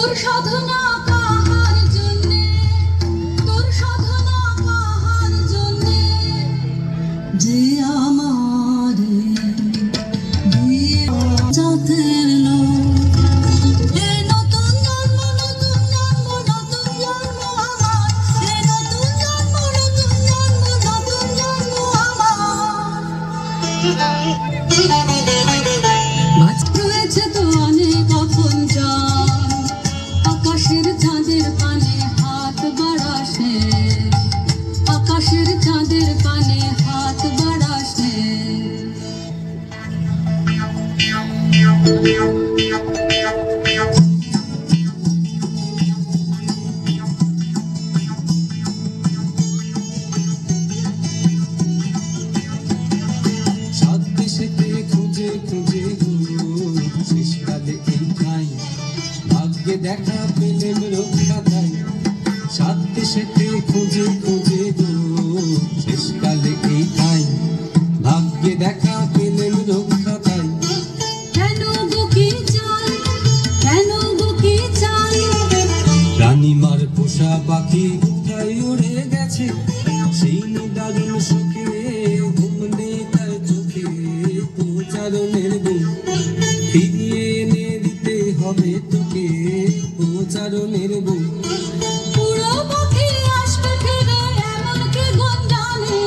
তোর সাধনা কাহার জন্যে, তোর সাধনা কাহার জন্যে, যে আমারে দিয়ে জাতের লোক। এই নতুন জন্ম, নতুন জন্ম, নতুন জন্ম আমার, এই নতুন জন্ম, নতুন জন্ম, নতুন জন্ম আমার। রয়েছে তো অনেক আপন জন, আকাশের চাঁদের পানে হাত বাড়াসে, আকাশের চাঁদের পানে হাত বাড়াসে। সাত দেশেতে খুঁজে খুঁজে শেষকালে এই ঠাই ভাগ্যে দেখা পেলেম রক্ষা তাই। সাত দেশেতে খুঁজে খুঁজে শেষকালে এই ঠাই ভাগ্যে দেখা পেলেম রক্ষা তাই। কেন বুকে চাই, কেন বুকে চাই, রানীমার পোষা পাখি কোথায় উড়ে গেছে, সেই নিদারুণ সুখে ঘুম নেই তার চোখে। প্রচারণের গুণ ফিরিয়ে এনে দিতে হবে তোকে, প্রচারণের গুণ। উড়ো পাখি আসবে ফিরে এমন কি গুণ জানে,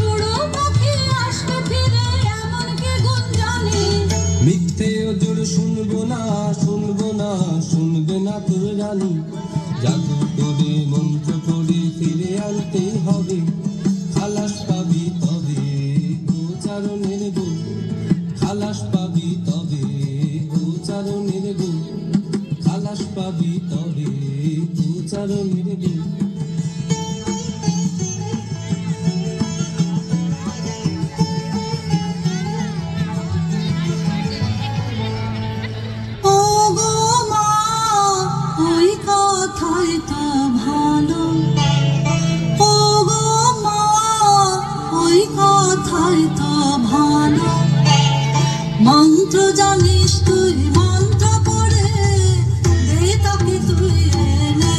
উড়ো পাখি আসবে ফিরে এমন কি গুণ জানে। মিথ্যে ওজোর শুনবো না, শুনবো না, শুনবে না তোর রানী। জাদু করে মন্ত্র করে ফিরে আনতে হবে, খালাস পাবি তবে প্রচারণের গুণ, খালাস পাবি তবে প্রচারণের গুণ, খালাস পাবি তবে প্রচারণের গুণ। ও গো মা, ওই কথাই তো ভালো, ও গো মা, ওই কথাই তো ভালো। মন্ত্র জানিস তুই, মন্ত্র পড়ে দে তাকে তুই এনে।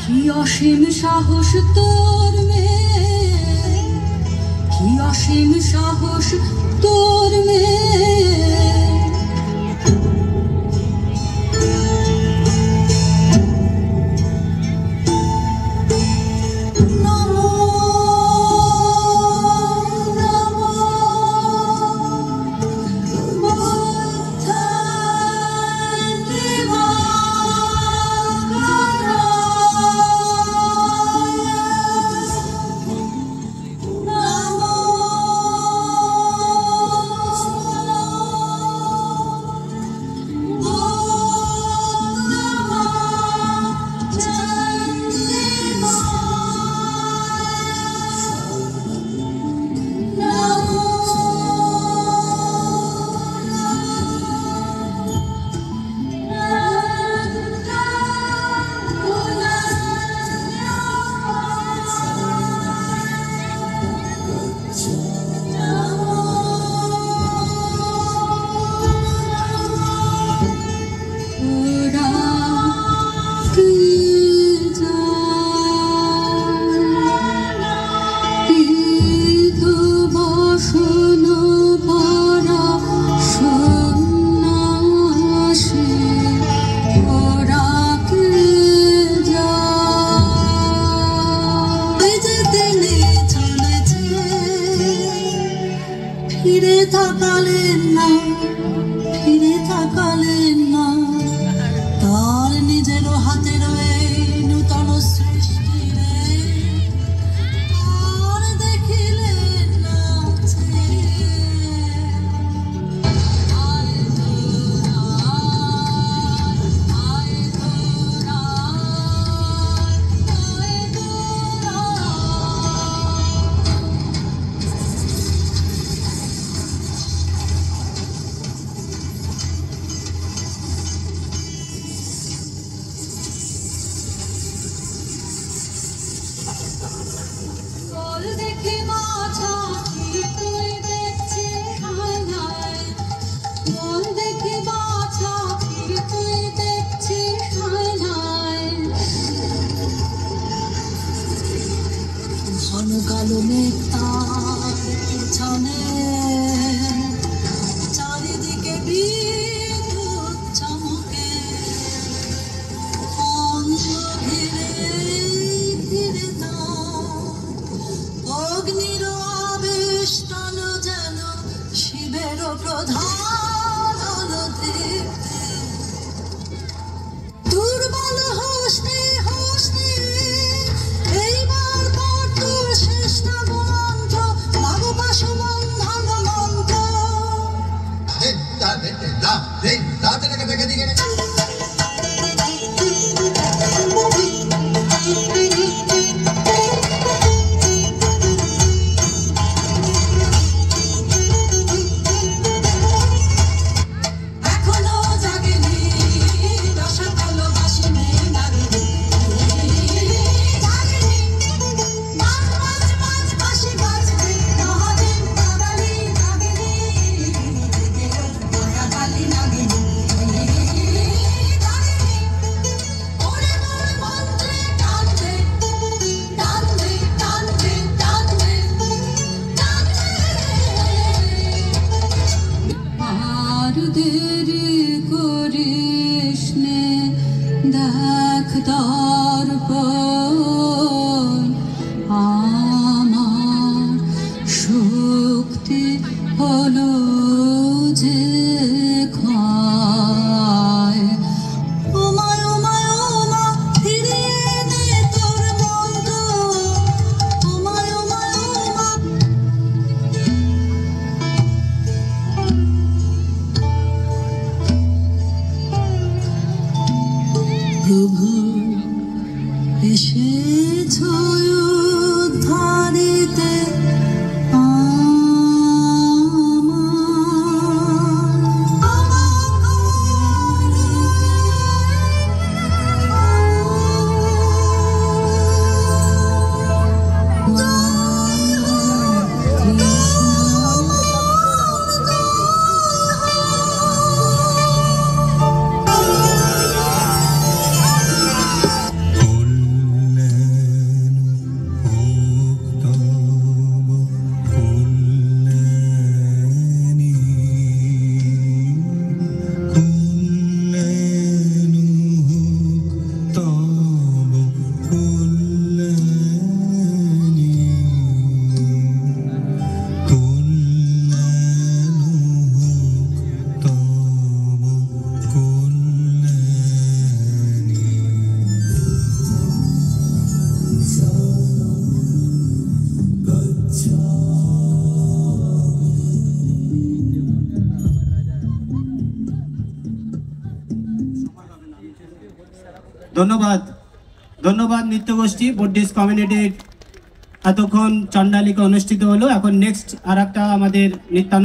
কি অসীম সাহস তোর মেয়ে, কি অসীম সাহস তোর মেয়ে। নমো নমো ফিরে তাকালেন না, ফিরে তাকালেন না, তার নিজের হাতে রয়ে নূতন সৃষ্টি রে, আর দেখিলেন না এখনো জাগেনি দশা কালো বাসিনি নাগিনী জাগেনি মাঝ মাঝ মাঝ বাসি বাজবে মহাদিন কাদালি নাগিনী কাদালি নাগিনী জাগেনি ওরে মোর মন্ত্রে টানবে টানবে টানবে টানবে টানবে আর দেরি করিস নে দেখ দর্পণ আমার শক্তি হলো যে ক্ষয় ওমা ওমা ওমা ফিরিয়ে নে তোর মন্ত্র ওমা ওমা ওমা প্রভু এসেছ উদ্ধারিতে ধন্যবাদ ধন্যবাদ নৃত্যগোষ্ঠী বুদ্ধিস্ট কমিউনিটির এতক্ষণ চণ্ডালিকা অনুষ্ঠিত হলো। এখন নেক্সট আর একটা আমাদের নৃত্যানুষ্ঠান